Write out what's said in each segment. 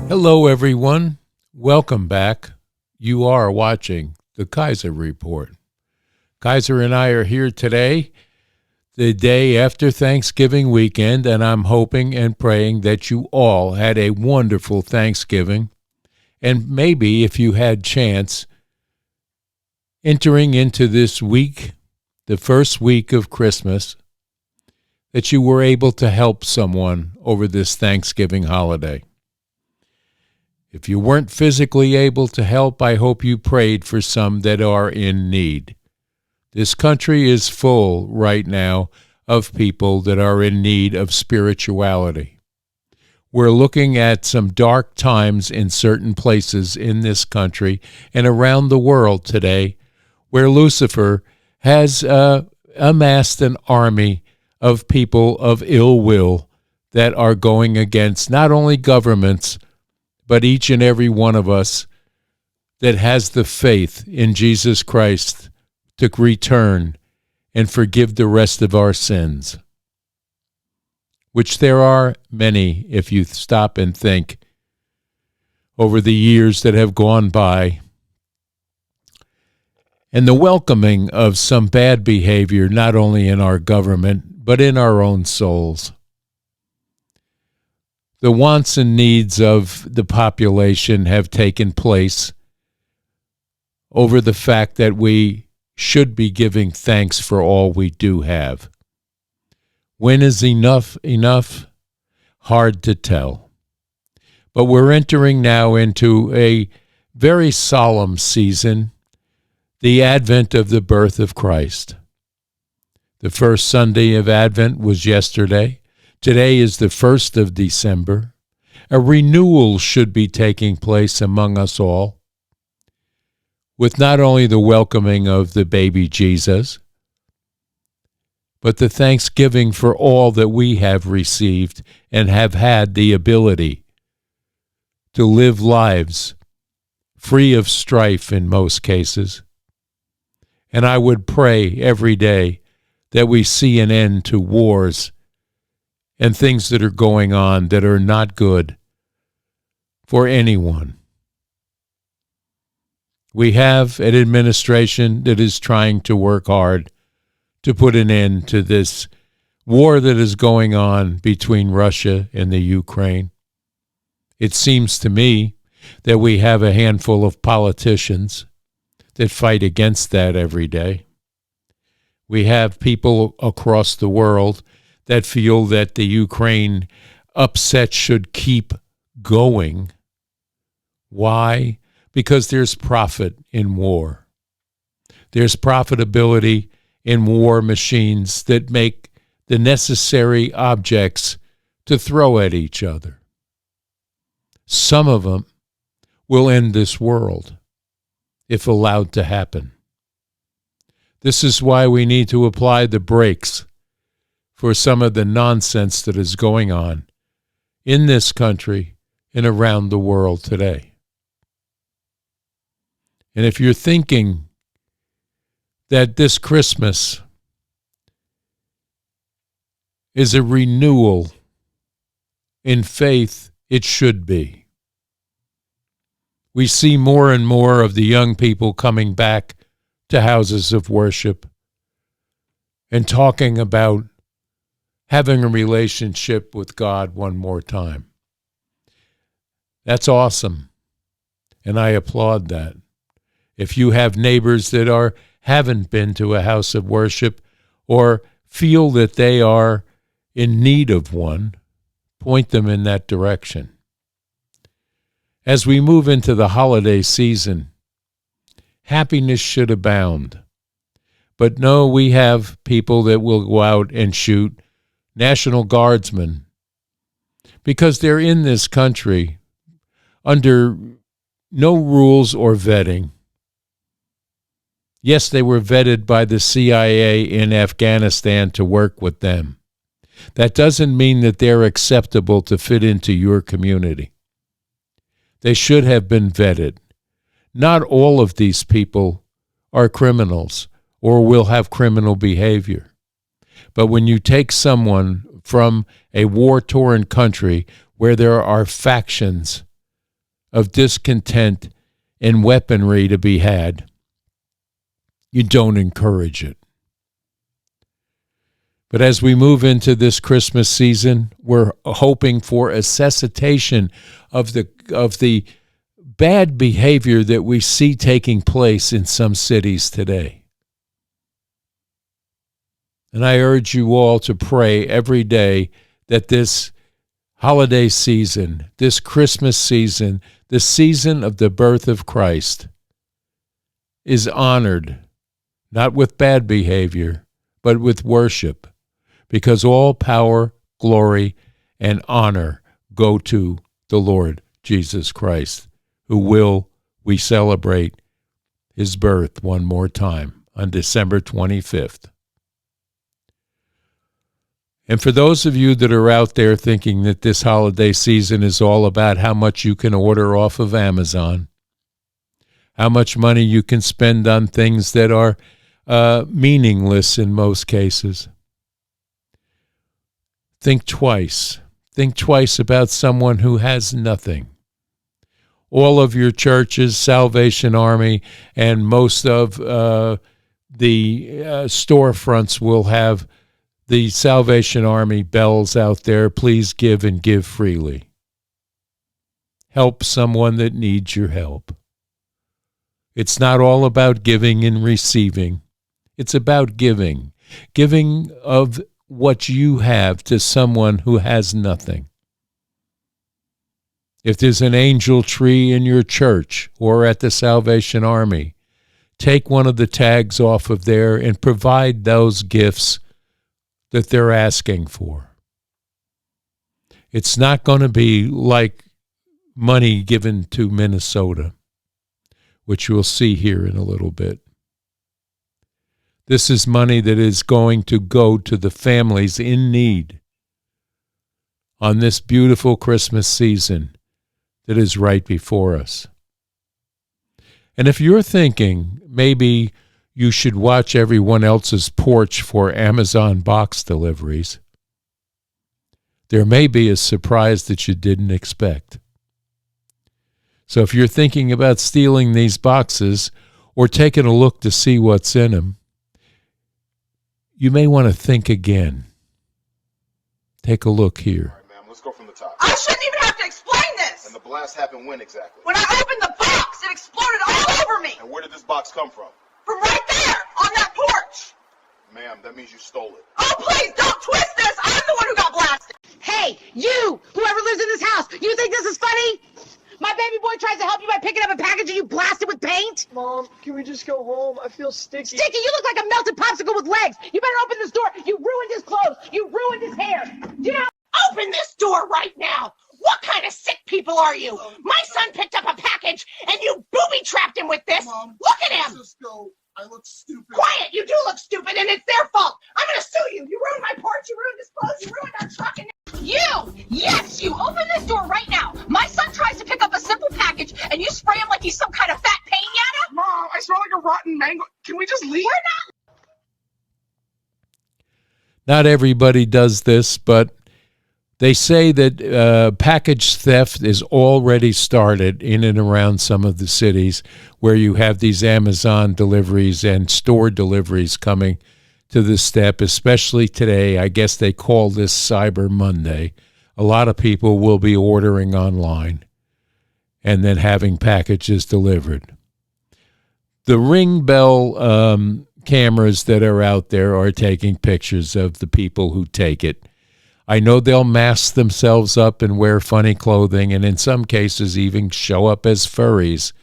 Hello, everyone. Welcome back. You are watching the Kaiser Report. Kaiser and I are here today, the day after Thanksgiving weekend, and I'm hoping and praying that you all had a wonderful Thanksgiving. And maybe if you had chance, entering into this week, the first week of Christmas, that you were able to help someone over this Thanksgiving holiday. If you weren't physically able to help, I hope you prayed for some that are in need. This country is full right now of people that are in need of spirituality. We're looking at some dark times in certain places in this country and around the world today, where Lucifer has amassed an army of people of ill will that are going against not only governments, but each and every one of us that has the faith in Jesus Christ to return and forgive the rest of our sins, which there are many if you stop and think over the years that have gone by, and the welcoming of some bad behavior not only in our government, but in our own souls. The wants and needs of the population have taken place over the fact that we should be giving thanks for all we do have. When is enough enough? Hard to tell. But we're entering now into a very solemn season, the advent of the birth of Christ. The first Sunday of Advent was yesterday. Today is the 1st of December. A renewal should be taking place among us all, with not only the welcoming of the baby Jesus, but the thanksgiving for all that we have received and have had the ability to live lives free of strife in most cases. And I would pray every day that we see an end to wars and things that are going on that are not good for anyone. We have an administration that is trying to work hard to put an end to this war that is going on between Russia and the Ukraine. It seems to me that we have a handful of politicians that fight against that every day. We have people across the world that feel that the Ukraine upset should keep going. Why? Because there's profit in war. There's profitability in war machines that make the necessary objects to throw at each other. Some of them will end this world if allowed to happen. This is why we need to apply the brakes for some of the nonsense that is going on in this country and around the world today. And if you're thinking that this Christmas is a renewal in faith, it should be. We see more and more of the young people coming back to houses of worship and talking about having a relationship with God one more time. That's awesome, and I applaud that. If you have neighbors that haven't been to a house of worship or feel that they are in need of one, point them in that direction. As we move into the holiday season, happiness should abound. But no, we have people that will go out and shoot National Guardsmen because they're in this country under no rules or vetting. Yes, they were vetted by the CIA in Afghanistan to work with them. That doesn't mean that they're acceptable to fit into your community. They should have been vetted. Not all of these people are criminals or will have criminal behavior. But when you take someone from a war-torn country where there are factions of discontent and weaponry to be had, you don't encourage it. But as we move into this Christmas season, we're hoping for a cessation of the bad behavior that we see taking place in some cities today. And I urge you all to pray every day that this holiday season, this Christmas season, the season of the birth of Christ, is honored, not with bad behavior, but with worship, because all power, glory, and honor go to the Lord Jesus Christ, who we celebrate his birth one more time on December 25th. And for those of you that are out there thinking that this holiday season is all about how much you can order off of Amazon, how much money you can spend on things that are meaningless in most cases, think twice. Think twice about someone who has nothing. All of your churches, Salvation Army, and most of the storefronts will have the Salvation Army bells out there. Please give and give freely. Help someone that needs your help. It's not all about giving and receiving. It's about giving. Giving of what you have to someone who has nothing. If there's an angel tree in your church or at the Salvation Army, take one of the tags off of there and provide those gifts that they're asking for. It's not going to be like money given to Minnesota, which we'll see here in a little bit. This is money that is going to go to the families in need on this beautiful Christmas season that is right before us. And if you're thinking maybe you should watch everyone else's porch for Amazon box deliveries, there may be a surprise that you didn't expect. So if you're thinking about stealing these boxes or taking a look to see what's in them, you may want to think again. Take a look here. All right, ma'am, let's go from the top. I shouldn't even have to explain this. And the blast happened when exactly? When I opened the box, it exploded all over me. And where did this box come from? From right there, on that porch. Ma'am, that means you stole it. Oh, please, don't twist this. I'm the one who got blasted. Hey, you, whoever lives in this house, you think this is funny? My baby boy tries to help you by picking up a package and you blast it with paint? Mom, can we just go home? I feel sticky. Sticky, you look like a melted popsicle with legs. You better open this door. You ruined his clothes. You ruined his hair. Do you know? Open this door right now! What kind of sick people are you? My son picked up a package and you booby-trapped him with this! Mom, look at him! Just go. I look stupid. Quiet! You do look stupid and it's their fault! I'm gonna sue you! You ruined my porch, you ruined his clothes, you ruined our truck, and You! Yes, you! Open this door right now. My son tries to pick up a simple package, and you spray him like he's some kind of fat pinata? Mom, I smell like a rotten mango. Can we just leave? Not everybody does this, but they say that package theft is already started in and around some of the cities where you have these Amazon deliveries and store deliveries coming to the step, especially today. I guess they call this Cyber Monday. A lot of people will be ordering online and then having packages delivered. The Ring Bell cameras that are out there are taking pictures of the people who take it. I know they'll mask themselves up and wear funny clothing and in some cases even show up as furries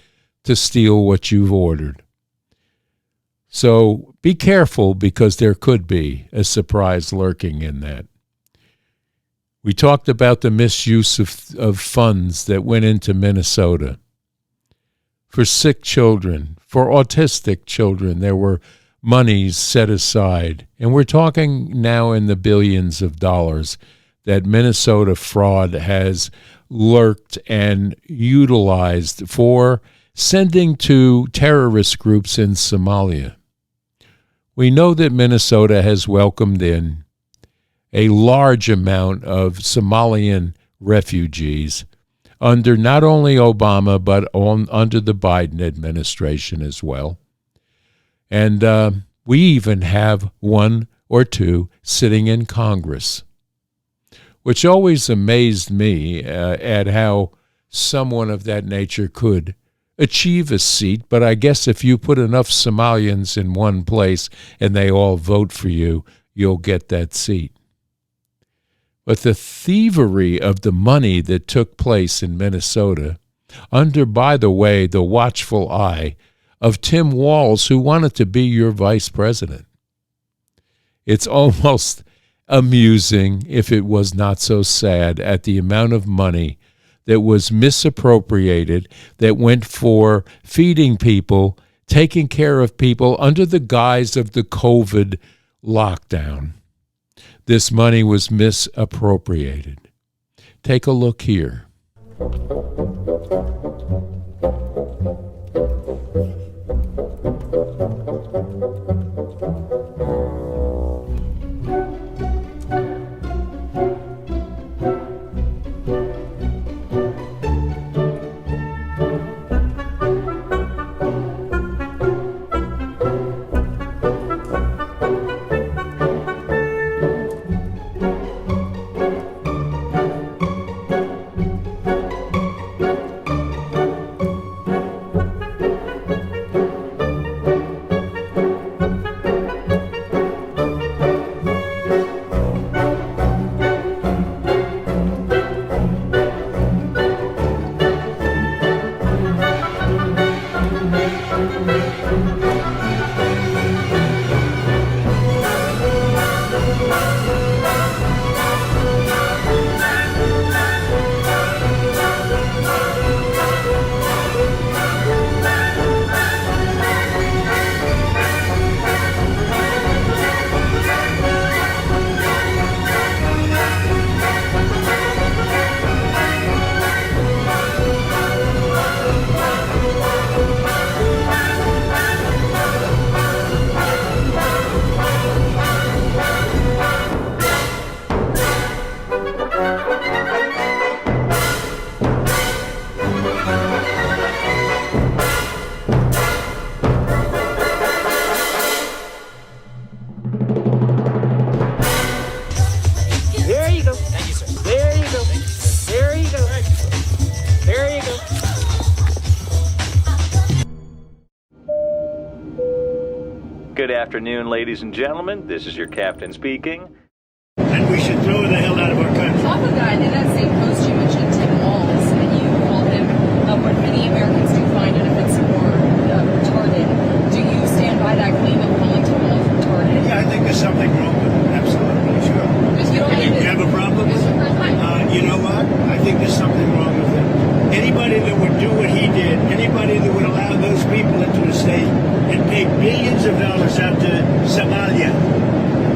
to steal what you've ordered. So be careful because there could be a surprise lurking in that. We talked about the misuse of funds that went into Minnesota. For sick children, for autistic children, there were monies set aside. And we're talking now in the billions of dollars that Minnesota fraud has lurked and utilized for sending to terrorist groups in Somalia. We know that Minnesota has welcomed in a large amount of Somalian refugees under not only Obama, but under the Biden administration as well. And we even have one or two sitting in Congress, which always amazed me at how someone of that nature could achieve a seat. But I guess if you put enough Somalians in one place and they all vote for you, you'll get that seat. But the thievery of the money that took place in Minnesota, under, by the way, the watchful eye of Tim Walz, who wanted to be your vice president. It's almost amusing, if it was not so sad, at the amount of money that was misappropriated, that went for feeding people, taking care of people under the guise of the COVID lockdown. This money was misappropriated. Take a look here. Good afternoon, ladies and gentlemen. This is your captain speaking. And we should throw the hell out of our country. Off of that, in that same post you mentioned Tim Walz, and you called him what many Americans do find an offensive or retarded. Do you stand by that claim of calling Tim Walz retarded? Yeah, I think there's something wrong with it. Absolutely, sure. You have a problem with it? You know what? I think there's something wrong with it. Anybody that would do what he did, anybody that would allow those people into the state and pay billions of dollars out to Somalia.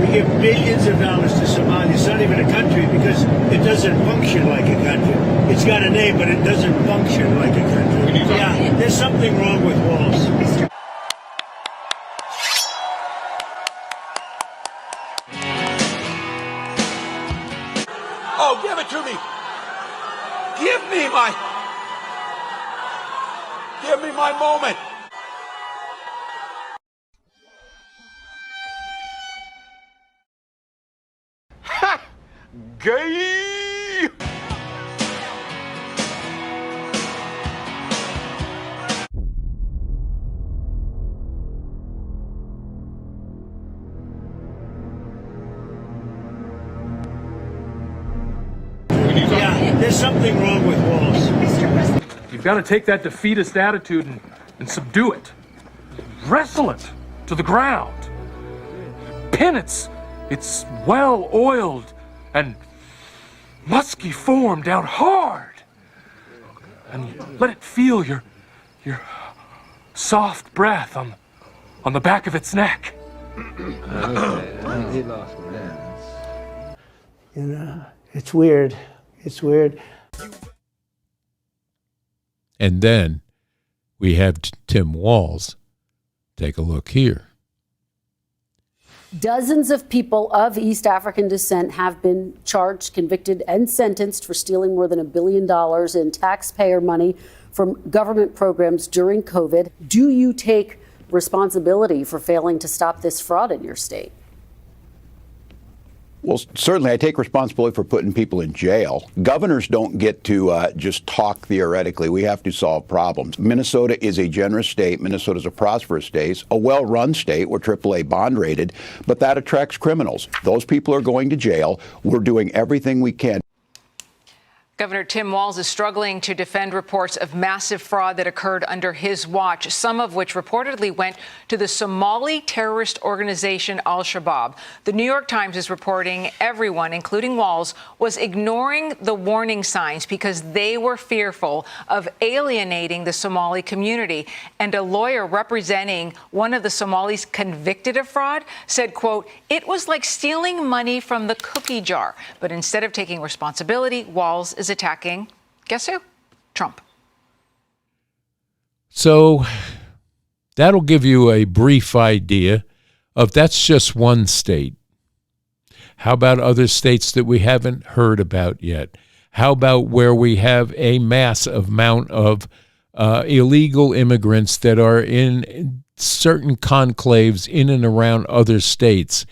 We give billions of dollars to Somalia. It's not even a country because it doesn't function like a country. It's got a name, but it doesn't function like a country. Yeah, there's something wrong with Walz. Oh, give it to me. Give me my moment. Ha! Gay! Yeah, there's something wrong with Walz. You've got to take that defeatist attitude and subdue it. Wrestle it to the ground. Pin its well-oiled and musky form down hard. And let it feel your soft breath on the back of its neck. He lost friends. You know, it's weird. It's weird. And then we have Tim Walz. Take a look here. Dozens of people of East African descent have been charged, convicted, and sentenced for stealing more than $1 billion in taxpayer money from government programs during COVID. Do you take responsibility for failing to stop this fraud in your state? Well, certainly I take responsibility for putting people in jail. Governors don't get to just talk theoretically. We have to solve problems. Minnesota is a generous state. Minnesota is a prosperous state, a well-run state. We're AAA bond rated, but that attracts criminals. Those people are going to jail. We're doing everything we can. Governor Tim Walz is struggling to defend reports of massive fraud that occurred under his watch, some of which reportedly went to the Somali terrorist organization al-Shabaab. The New York Times is reporting everyone, including Walz, was ignoring the warning signs because they were fearful of alienating the Somali community. And a lawyer representing one of the Somalis convicted of fraud said, quote, "It was like stealing money from the cookie jar." But instead of taking responsibility, Walz is attacking, guess who? Trump. So that'll give you a brief idea of that's just one state. How about other states that we haven't heard about yet? How about where we have a massive amount of illegal immigrants that are in certain conclaves in and around other states?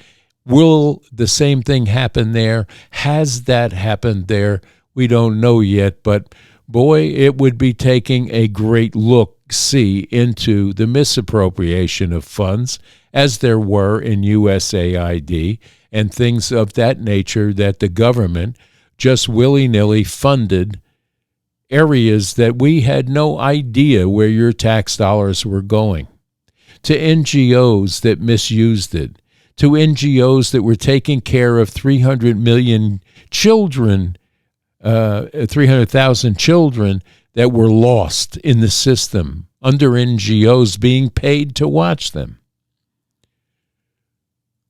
Will the same thing happen there? Has that happened there? We don't know yet, but boy, it would be taking a great look-see into the misappropriation of funds, as there were in USAID, and things of that nature that the government just willy-nilly funded areas that we had no idea where your tax dollars were going, to NGOs that misused it, to NGOs that were taking care of 300 million children, 300,000 children that were lost in the system under NGOs being paid to watch them.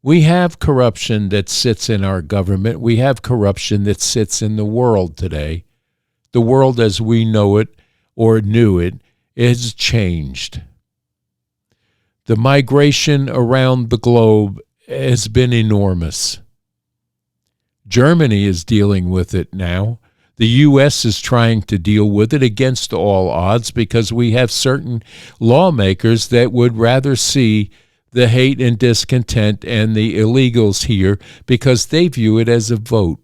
We have corruption that sits in our government. We have corruption that sits in the world today. The world as we know it or knew it has changed. The migration around the globe has been enormous. Germany is dealing with it now. The U.S. is trying to deal with it against all odds because we have certain lawmakers that would rather see the hate and discontent and the illegals here because they view it as a vote,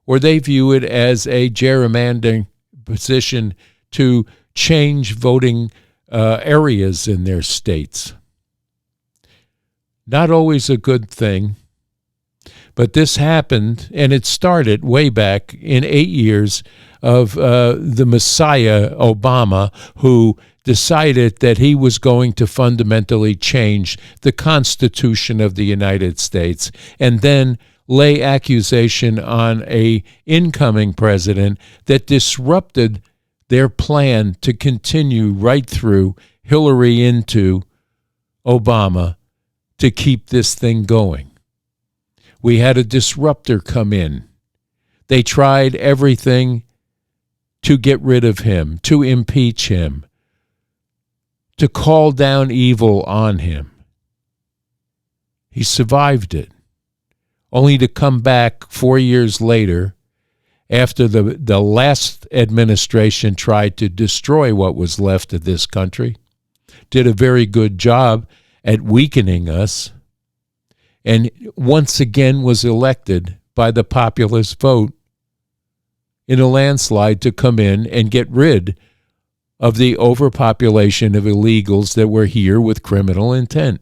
or they view it as a gerrymandering position to change voting areas in their states. Not always a good thing. But this happened, and it started way back in 8 years of the Messiah, Obama, who decided that he was going to fundamentally change the Constitution of the United States and then lay accusation on an incoming president that disrupted their plan to continue right through Hillary into Obama to keep this thing going. We had a disruptor come in. They tried everything to get rid of him, to impeach him, to call down evil on him. He survived it, only to come back 4 years later after the last administration tried to destroy what was left of this country, did a very good job at weakening us, and once again was elected by the populist vote in a landslide to come in and get rid of the overpopulation of illegals that were here with criminal intent.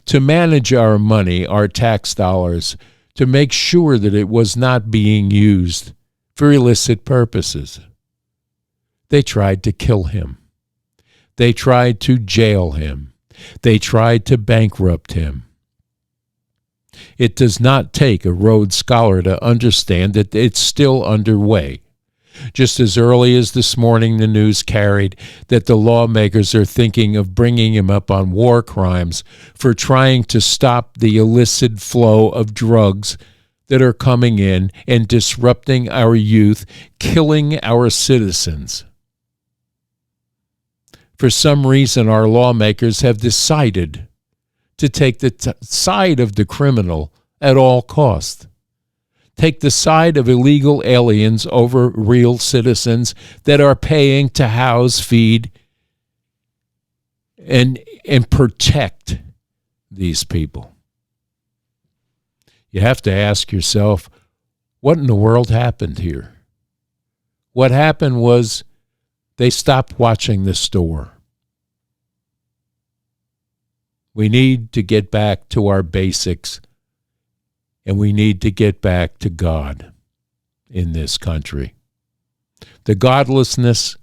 To manage our money, our tax dollars, to make sure that it was not being used for illicit purposes. They tried to kill him. They tried to jail him. They tried to bankrupt him. It does not take a Rhodes Scholar to understand that it's still underway. Just as early as this morning, the news carried that the lawmakers are thinking of bringing him up on war crimes for trying to stop the illicit flow of drugs that are coming in and disrupting our youth, killing our citizens. For some reason, our lawmakers have decided to take the side of the criminal at all cost. Take the side of illegal aliens over real citizens that are paying to house, feed, and protect these people. You have to ask yourself, what in the world happened here? What happened was they stopped watching the store. We need to get back to our basics, and we need to get back to God in this country. The godlessness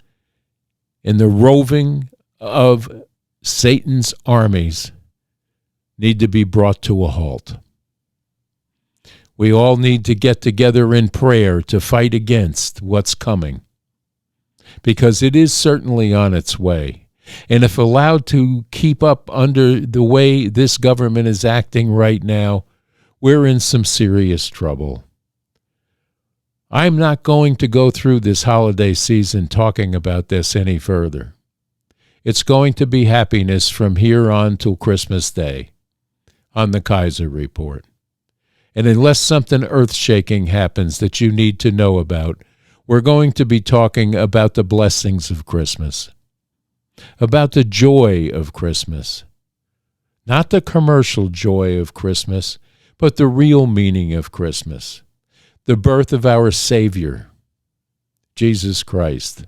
and the roving of Satan's armies need to be brought to a halt. We all need to get together in prayer to fight against what's coming, because it is certainly on its way. And if allowed to keep up under the way this government is acting right now, we're in some serious trouble. I'm not going to go through this holiday season talking about this any further. It's going to be happiness from here on till Christmas Day on the Kaiser Report. And unless something earth-shaking happens that you need to know about, we're going to be talking about the blessings of Christmas, about the joy of Christmas, not the commercial joy of Christmas, but the real meaning of Christmas, the birth of our Savior, Jesus Christ.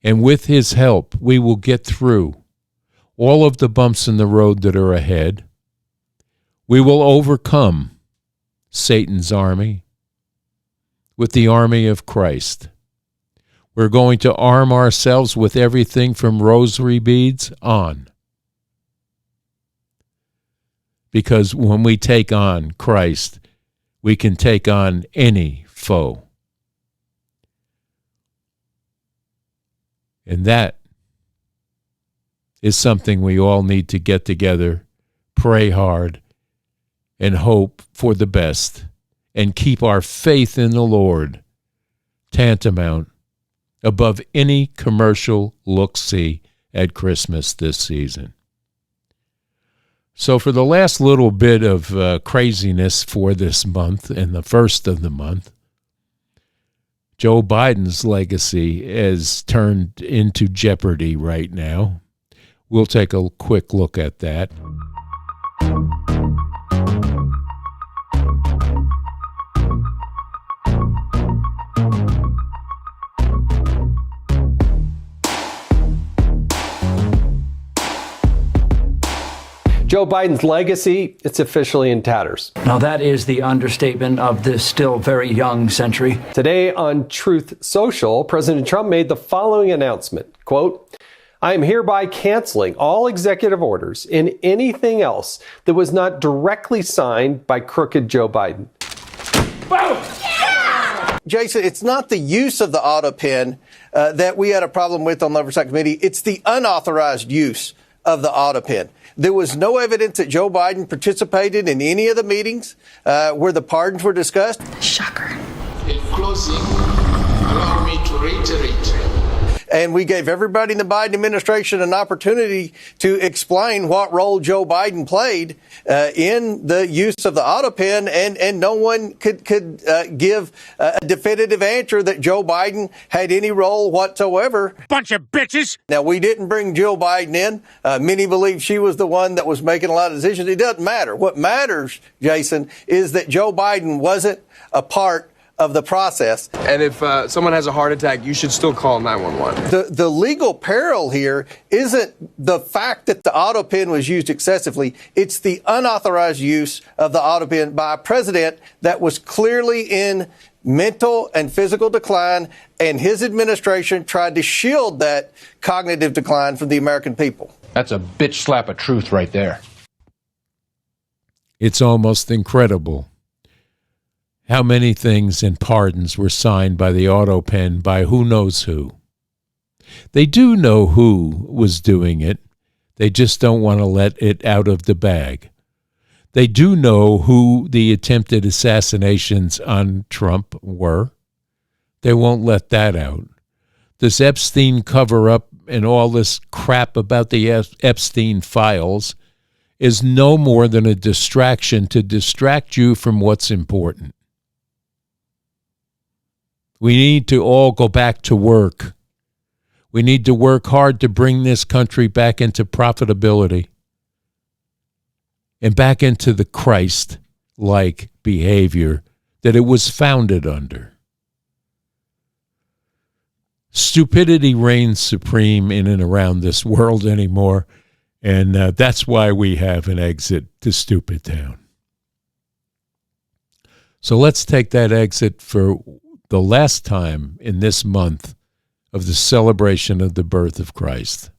And with his help, we will get through all of the bumps in the road that are ahead. We will overcome Satan's army with the army of Christ. We're going to arm ourselves with everything from rosary beads on. Because when we take on Christ, we can take on any foe. And that is something we all need to get together, pray hard, and hope for the best, and keep our faith in the Lord tantamount above any commercial look-see at Christmas this season. So for the last little bit of craziness for this month and the first of the month, Joe Biden's legacy is turned into jeopardy right now. We'll take a quick look at that. Joe Biden's legacy, it's officially in tatters. Now that is the understatement of this still very young century. Today on Truth Social, President Trump made the following announcement, quote, I am hereby canceling all executive orders and anything else that was not directly signed by crooked Joe Biden. Boom! Jason, it's not the use of the auto pen that we had a problem with on the Oversight Committee. It's the unauthorized use of the auto pen. There was no evidence that Joe Biden participated in any of the meetings where the pardons were discussed. Shocker. In closing, allow me to reiterate. And we gave everybody in the Biden administration an opportunity to explain what role Joe Biden played in the use of the auto pen, and no one could give a definitive answer that Joe Biden had any role whatsoever. Bunch of bitches! Now, we didn't bring Jill Biden in. Many believe she was the one that was making a lot of decisions. It doesn't matter. What matters, Jason, is that Joe Biden wasn't a part of the process. And if someone has a heart attack, you should still call 911. The legal peril here isn't the fact that the auto pen was used excessively. It's the unauthorized use of the auto pen by a president that was clearly in mental and physical decline, and his administration tried to shield that cognitive decline from the American people. That's a bitch slap of truth right there. It's almost incredible how many things and pardons were signed by the auto pen by who knows who. They do know who was doing it. They just don't want to let it out of the bag. They do know who the attempted assassinations on Trump were. They won't let that out. This Epstein cover-up and all this crap about the Epstein files is no more than a distraction to distract you from what's important. We need to all go back to work. We need to work hard to bring this country back into profitability and back into the Christ-like behavior that it was founded under. Stupidity reigns supreme in and around this world anymore, and that's why we have an exit to Stupid Town. So let's take that exit for the last time in this month of the celebration of the birth of Christ.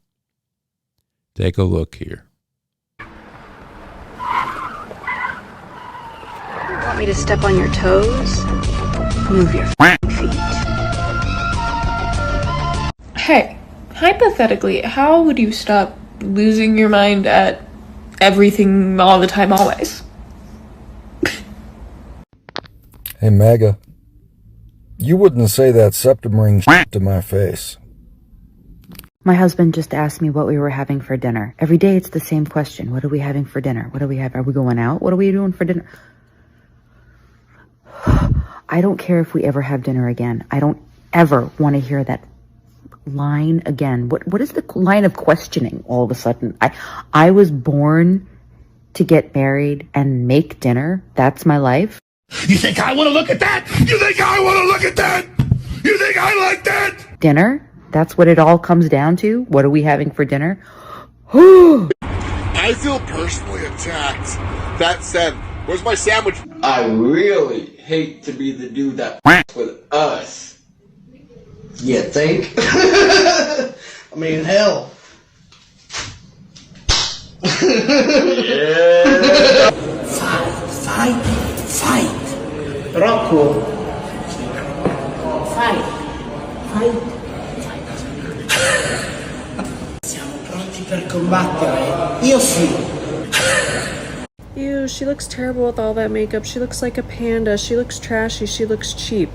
Take a look here. Want me to step on your toes? Move your feet. Hey, hypothetically, how would you stop losing your mind at everything all the time, always? Hey, Mega. You wouldn't say that septum ring to my face. My husband just asked me what we were having for dinner. Every day it's the same question. What are we having for dinner? What do we have? Are we going out? What are we doing for dinner? I don't care if we ever have dinner again. I don't ever want to hear that line again. What is the line of questioning all of a sudden? I was born to get married and make dinner. That's my life. You think I want to look at that? You think I want to look at that? You think I like that? Dinner? That's what it all comes down to? What are we having for dinner? I feel personally attacked. That said, where's my sandwich? I really hate to be the dude that f***s with us. You think? I mean, hell. Yeah. Fight. Rocco. Fight. Siamo pronti per combattere. Io sì. Ew, she looks terrible with all that makeup. She looks like a panda. She looks trashy. She looks cheap.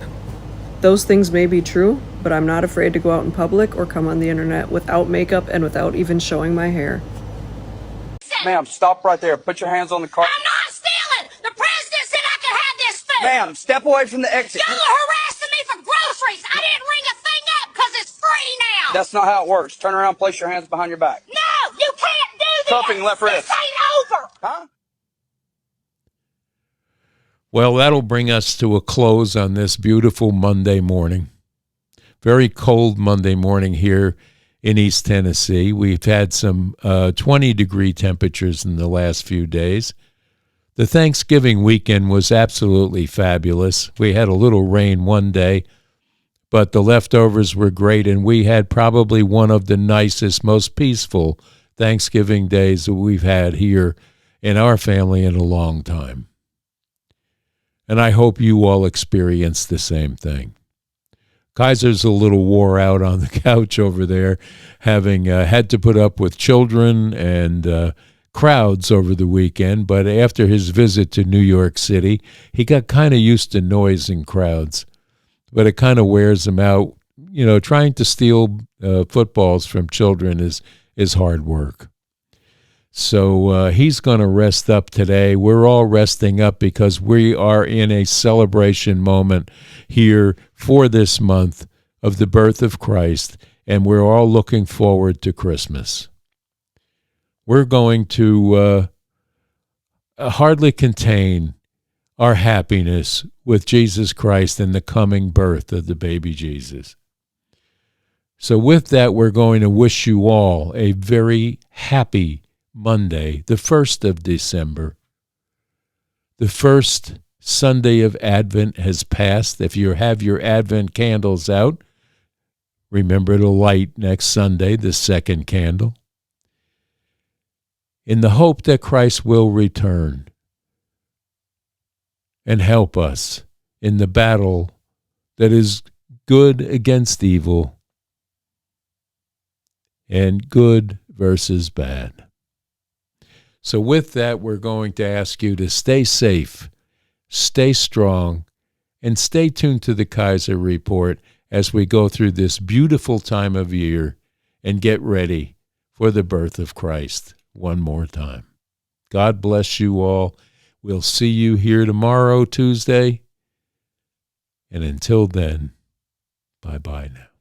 Those things may be true, but I'm not afraid to go out in public or come on the internet without makeup and without even showing my hair. Ma'am, stop right there. Put your hands on the car. I'm not stealing! The president said I could have this food! Ma'am, step away from the exit. Y'all are harassing me for groceries! I didn't ring a thing up because it's free now! That's not how it works. Turn around, place your hands behind your back. No! You can't do this! Cuffing left wrist. This ain't over! Huh? Well, that'll bring us to a close on this beautiful Monday morning. Very cold Monday morning here in East Tennessee. We've had some 20-degree temperatures in the last few days. The Thanksgiving weekend was absolutely fabulous. We had a little rain one day, but the leftovers were great, and we had probably one of the nicest, most peaceful Thanksgiving days that we've had here in our family in a long time. And I hope you all experienced the same thing. Kaiser's a little wore out on the couch over there, having had to put up with children and crowds over the weekend. But after his visit to New York City, he got kind of used to noise and crowds. But it kind of wears him out. You know, trying to steal footballs from children is hard work. So he's going to rest up today. We're all resting up because we are in a celebration moment here for this month of the birth of Christ, and we're all looking forward to Christmas. We're going to hardly contain our happiness with Jesus Christ and the coming birth of the baby Jesus. So with that, we're going to wish you all a very happy Monday, the 1st of December. The first Sunday of Advent has passed. If you have your Advent candles out, remember to light next Sunday the second candle, in the hope that Christ will return and help us in the battle that is good against evil and good versus bad. So with that, we're going to ask you to stay safe, stay strong, and stay tuned to the Kaiser Report as we go through this beautiful time of year and get ready for the birth of Christ one more time. God bless you all. We'll see you here tomorrow, Tuesday. And until then, bye-bye now.